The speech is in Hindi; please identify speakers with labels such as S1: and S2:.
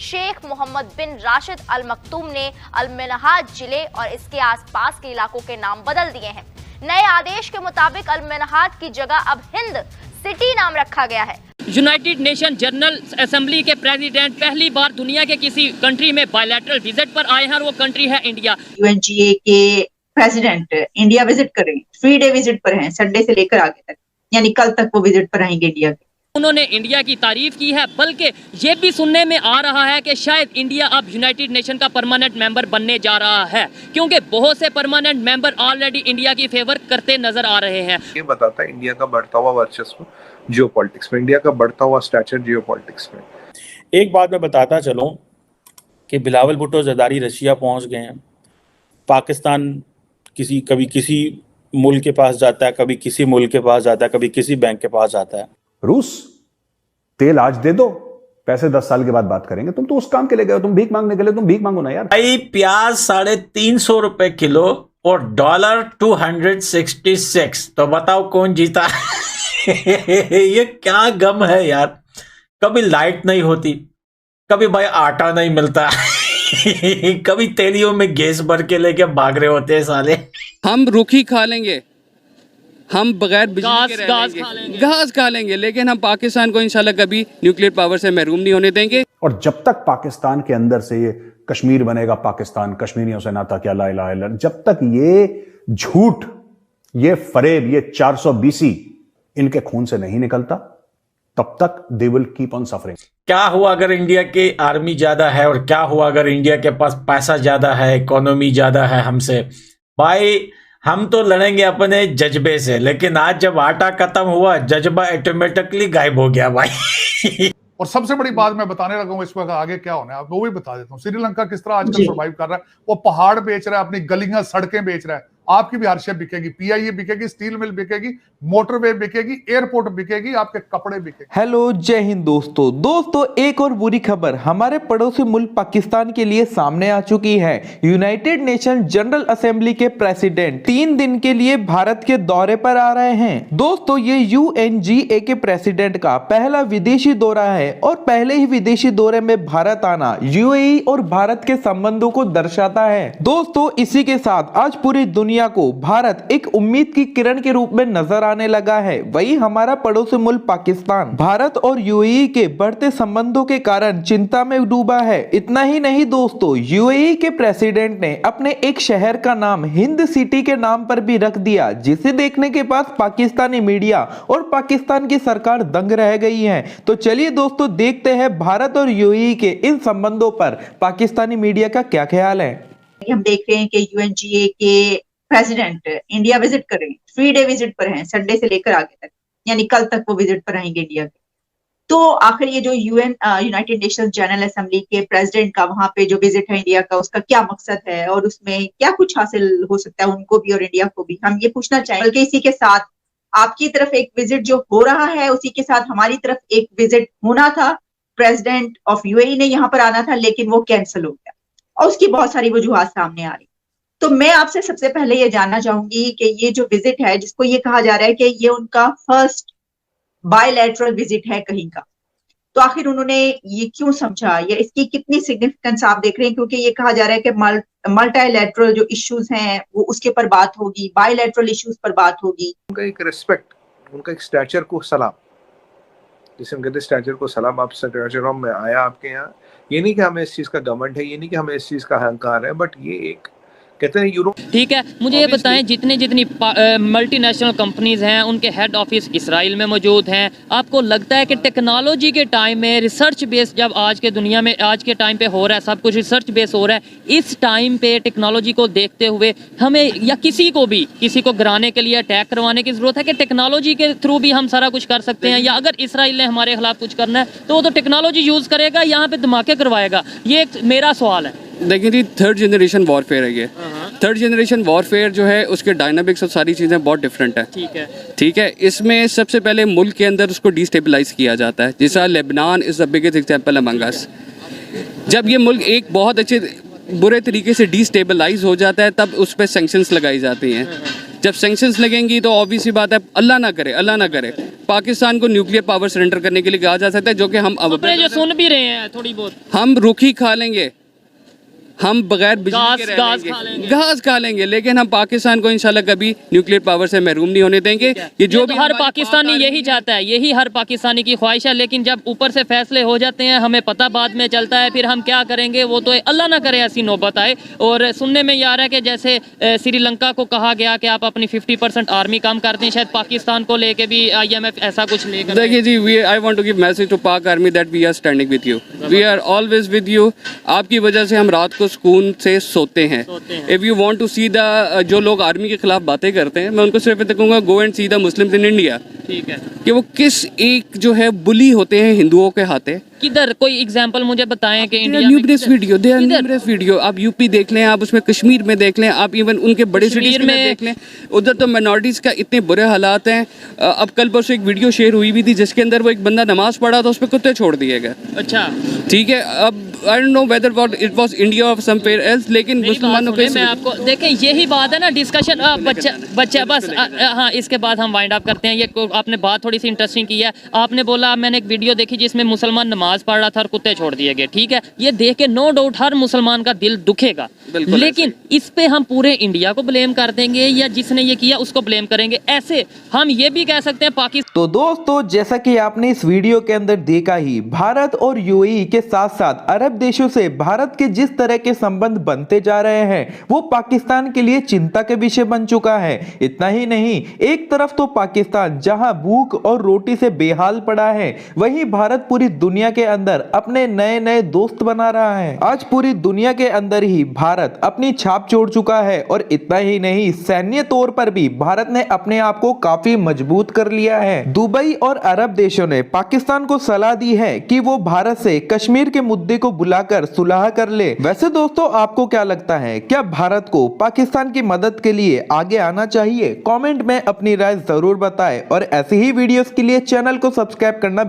S1: शेख मोहम्मद बिन राशिद अल मक्तूम ने अल मिनहाज जिले और इसके आसपास के इलाकों के नाम बदल दिए हैं। नए आदेश के मुताबिक अल मिनहाज की जगह अब हिंद सिटी नाम रखा गया है।
S2: यूनाइटेड नेशन जनरल असेंबली के प्रेसिडेंट पहली बार दुनिया के किसी कंट्री में बायलैटरल विजिट पर आए हैं और वो कंट्री है इंडिया।
S3: UNGA के प्रेसिडेंट इंडिया विजिट कर रहे हैं, 3 डे विजिट पर हैं, संडे से लेकर आगे तक, यानी कल तक वो विजिट पर आएंगे इंडिया के।
S2: उन्होंने इंडिया की तारीफ की है, बल्कि ये भी सुनने में आ रहा है कि शायद इंडिया अब यूनाइटेड नेशन का परमानेंट मेंबर बनने जा रहा है, क्योंकि बहुत से परमानेंट मेंबर ऑलरेडी इंडिया की फेवर करते नजर आ रहे हैं।
S4: ये बताता है इंडिया का बढ़ता हुआ वर्चस्व जियोपॉलिटिक्स में, इंडिया का बढ़ता हुआ स्टैचर जियोपॉलिटिक्स में।
S5: एक बात मैं बताता चलूं कि बिलावल भुट्टो ज़रदारी रशिया पहुंच गए हैं। पाकिस्तान कभी किसी मुल्क के पास जाता है, कभी किसी मुल्क के पास जाता है, कभी किसी बैंक के पास जाता है।
S6: रूस तेल आज दे दो, पैसे 10 साल के बाद बात करेंगे। तुम तो उस काम के लिए गए हो, तुम भीख मांगने के लिए, तुम भीख मांगो ना यार।
S7: भाई प्याज 350 रुपए किलो और डॉलर 266, तो बताओ कौन जीता? ये क्या गम है यार। कभी लाइट नहीं होती, कभी भाई आटा नहीं मिलता, कभी तेलियों में गैस भर के लेके भाग रहे होते हैं साले।
S8: हम रुखी खा लेंगे, हम बगैर बिजली के घास खा लेंगे, लेकिन हम पाकिस्तान को इंशाल्लाह कभी न्यूक्लियर पावर से महरूम नहीं होने देंगे। और
S6: जब तक पाकिस्तान के अंदर से ये कश्मीर बनेगा पाकिस्तान, कश्मीरियों से नाता क्या, ला इलाहा इल्लल्लाह, जब तक ये झूठ, ये फरेब, ये 420 इनके खून से नहीं निकलता, तब तक they will keep on suffering.
S7: क्या हुआ अगर इंडिया की आर्मी ज्यादा है, और क्या हुआ अगर इंडिया के पास पैसा ज्यादा है, इकोनॉमी ज्यादा है हमसे? भाई हम तो लड़ेंगे अपने जज्बे से, लेकिन आज जब आटा खत्म हुआ, जज्बा ऑटोमेटिकली गायब हो गया भाई।
S9: और सबसे बड़ी बात मैं बताने लगा हूं, इस वक्त आगे क्या होना है वो भी बता देता हूँ। श्रीलंका किस तरह आजकल सर्वाइव कर रहा है, वो पहाड़ बेच रहा है, अपनी गलियां सड़कें बेच रहा है। आपकी भी हर शय बिकेगी, PIA बिकेगी, स्टील मिल बिकेगी, मोटरवे बिकेगी, एयरपोर्ट बिकेगी, आपके कपड़े बिकेगी।
S10: हेलो, जय हिंद दोस्तों, एक और बुरी खबर हमारे पड़ोसी मुल्क पाकिस्तान के लिए सामने आ चुकी है। यूनाइटेड नेशन जनरल असेंबली के प्रेसिडेंट 3 दिन के लिए भारत के दौरे पर आ रहे हैं। दोस्तों, ये UNGA के प्रेसिडेंट का पहला विदेशी दौरा है, और पहले ही विदेशी दौरे में भारत आना UAE और भारत के संबंधों को दर्शाता है। दोस्तों, इसी के साथ आज पूरी दुनिया को भारत एक उम्मीद की किरण के रूप में नजर आने लगा है। वही हमारा पड़ोसी मुल्क पाकिस्तान भारत और UAE के बढ़ते संबंधों के कारण चिंता में डूबा है। इतना ही नहीं दोस्तों, UAE के प्रेसिडेंट ने अपने एक शहर का नाम हिंद सिटी के नाम पर भी रख दिया, जिसे देखने के बाद पाकिस्तानी मीडिया और पाकिस्तान की सरकार दंग रह गई है। तो चलिए दोस्तों, देखते हैं भारत और UAE के इन संबंधों पर पाकिस्तानी मीडिया का क्या ख्याल है।
S3: हम देख रहे हैं कि UNGA के प्रेसिडेंट इंडिया विजिट कर रहे हैं, 3 डे विजिट पर हैं, संडे से लेकर आगे तक, यानी कल तक वो विजिट पर आएंगे इंडिया के। तो आखिर ये जो यूनाइटेड नेशंस जनरल असेंबली के प्रेसिडेंट का वहां पे जो विजिट है इंडिया का, उसका क्या मकसद है और उसमें क्या कुछ हासिल हो सकता है उनको भी और इंडिया को भी, हम ये पूछना चाहेंगे। बल्कि इसी के साथ आपकी तरफ एक विजिट जो हो रहा है, उसी के साथ हमारी तरफ एक विजिट होना था, प्रेसिडेंट ऑफ UAE ने यहाँ पर आना था, लेकिन वो कैंसिल हो गया और उसकी बहुत सारी वजूहात सामने आ रही। तो मैं आपसे सबसे पहले ये जानना चाहूंगी कि ये जो विजिट है, जिसको ये कहा जा रहा है कि ये उनका फर्स्ट बायलैटरल विजिट है कहीं का, तो आखिर उन्होंने ये क्यों समझा, या इसकी कितनी सिग्निफिकेंस आप देख रहे हैं? क्योंकि ये कहा जा रहा है कि मल्टीलैटरल जो इश्यूज हैं वो उसके पर बात होगी, बायलैटरल इश्यूज पर बात होगी।
S4: उनका एक रिस्पेक्ट, उनका एक स्टैचर को सलाम, जिसे हम कहते हैं स्टैचर को सलाम। आप स्टैचर में आया आपके यहाँ, ये नहीं कि हमें इस चीज का घमंड है, ये नहीं कि हमें इस चीज का अहंकार है, बट ये एक कहते हैं यूरोप।
S2: ठीक है, मुझे ये बताएं, जितनी मल्टीनेशनल कंपनीज हैं उनके हेड ऑफिस इसराइल में मौजूद हैं। आपको लगता है कि टेक्नोलॉजी के टाइम में रिसर्च बेस, जब आज के दुनिया में आज के टाइम पे हो रहा है, सब कुछ रिसर्च बेस हो रहा है, इस टाइम पे टेक्नोलॉजी को देखते हुए हमें या किसी को गिराने के लिए, अटैक करवाने की जरूरत है कि टेक्नोलॉजी के थ्रू भी हम सारा कुछ कर सकते हैं? या अगर इसराइल ने हमारे खिलाफ कुछ करना है तो वो तो टेक्नोलॉजी यूज़ करेगा, यहाँ पे धमाके करवाएगा? ये एक मेरा सवाल है।
S8: देखिए जी, 3rd जनरेशन वॉरफेयर है ये। 3rd जनरेशन वॉरफेयर जो है, उसके डायनामिक्स और सारी चीज़ें बहुत डिफरेंट है। ठीक है, इसमें सबसे पहले मुल्क के अंदर उसको डिस्टेबलाइज किया जाता है। जैसा Lebanon is the biggest example among us. जब ये मुल्क एक बहुत अच्छे बुरे तरीके से डिस्टेबलाइज हो जाता है, तब उस पर सैंक्शंस लगाई जाती हैं। जब सैंक्शंस लगेंगी तो ऑब्वियसली बात है, अल्लाह ना करे पाकिस्तान को न्यूक्लियर पावर सरेंडर करने के लिए कहा जा सकता है, जो कि हम अब
S2: अपने जो सुन भी रहे हैं थोड़ी बहुत,
S8: हम रुखी खा लेंगे, हम बगैर बिजली के घास खा लेंगे, लेकिन हम पाकिस्तान को इंशाल्लाह कभी न्यूक्लियर पावर से महरूम नहीं होने देंगे। ये जो भी
S2: हर पाकिस्तानी यही चाहता है, यही हर पाकिस्तानी की ख्वाहिश है, लेकिन जब ऊपर से फैसले हो जाते हैं हमें पता बाद में चलता है, फिर हम क्या करेंगे वो तो अल्लाह ना करे ऐसी नौबत आए। और सुनने में ये आ रहा है कि जैसे श्रीलंका को कहा गया कि आप अपनी 50% आर्मी कम कर दें, शायद पाकिस्तान को लेके भी IMF ऐसा कुछ लेकर।
S8: देखिए जी, I want to give message to Pak army that we are standing with you, we are always with you. आपकी वजह से हम रात को सुकून से सोते हैं। If you want to see the, जो लोग आर्मी के खिलाफ बातें करते हैं, मैं उनको सिर्फ कहूँगा go and see the Muslims in India.
S2: ठीक है
S8: कि वो किस एक जो है बुली होते हैं हिंदुओं के हाथे।
S2: किधर कोई एग्जांपल मुझे बताएं कि इंडिया में
S8: न्यूमरस वीडियो आप यूपी देख लें, आप उसमें कश्मीर में देख लें, आप इवन उनके बड़े सिटीज में देख लें, उधर तो माइनॉरिटीज का इतने बुरे हालात हैं। अब कल परसों एक वीडियो शेयर हुई भी थी जिसके अंदर वो एक बंदा नमाज पढ़ा था, उस पर कुत्ते छोड़ दिए गए।
S2: अच्छा
S8: ठीक है, अब I don't know whether it was India और समवेयर एल्स, लेकिन मुसलमानों के
S2: मैं आपको देखें यही बात है ना, डिस्कशन बच्चा बस हाँ, इसके बाद हम वाइंड अप करते हैं। ये आपने बात थोड़ी सी इंटरेस्टिंग की है, आपने बोला मैंने एक वीडियो देखी जिसमें मुसलमान नमाज पढ़ रहा था और कुत्ते छोड़ दिए गए। ठीक है, ये देख के नो डाउट हर मुसलमान का दिल दुखेगा, लेकिन इस पे हम पूरे इंडिया को ब्लेम कर देंगे या जिसने ये किया उसको ब्लेम करेंगे? ऐसे हम ये भी कह सकते हैं पाकिस्तान।
S10: तो दोस्तों, जैसा कि आपने इस वीडियो के अंदर देखा ही, भारत और यूएई के साथ साथ अरब देशों से भारत के जिस तरह के संबंध बनते जा रहे हैं वो पाकिस्तान के लिए चिंता के विषय बन चुका है। इतना ही नहीं, एक तरफ तो पाकिस्तान जहां भूख और रोटी से बेहाल पड़ा है, वहीं भारत पूरी दुनिया के अंदर अपने नए नए दोस्त बना रहा है। आज पूरी दुनिया के अंदर ही भारत अपनी छाप छोड़ चुका है, और इतना ही नहीं, सैन्य तौर पर भी भारत ने अपने आप को काफी मजबूत कर लिया है। दुबई और अरब देशों ने पाकिस्तान को सलाह दी है कि वो भारत से कश्मीर के मुद्दे को बुलाकर सुलह कर ले। वैसे दोस्तों, आपको क्या लगता है, क्या भारत को पाकिस्तान की मदद के लिए आगे आना चाहिए? कमेंट में अपनी राय जरूर बताएं, और ऐसी ही वीडियोस के लिए चैनल को सब्सक्राइब करना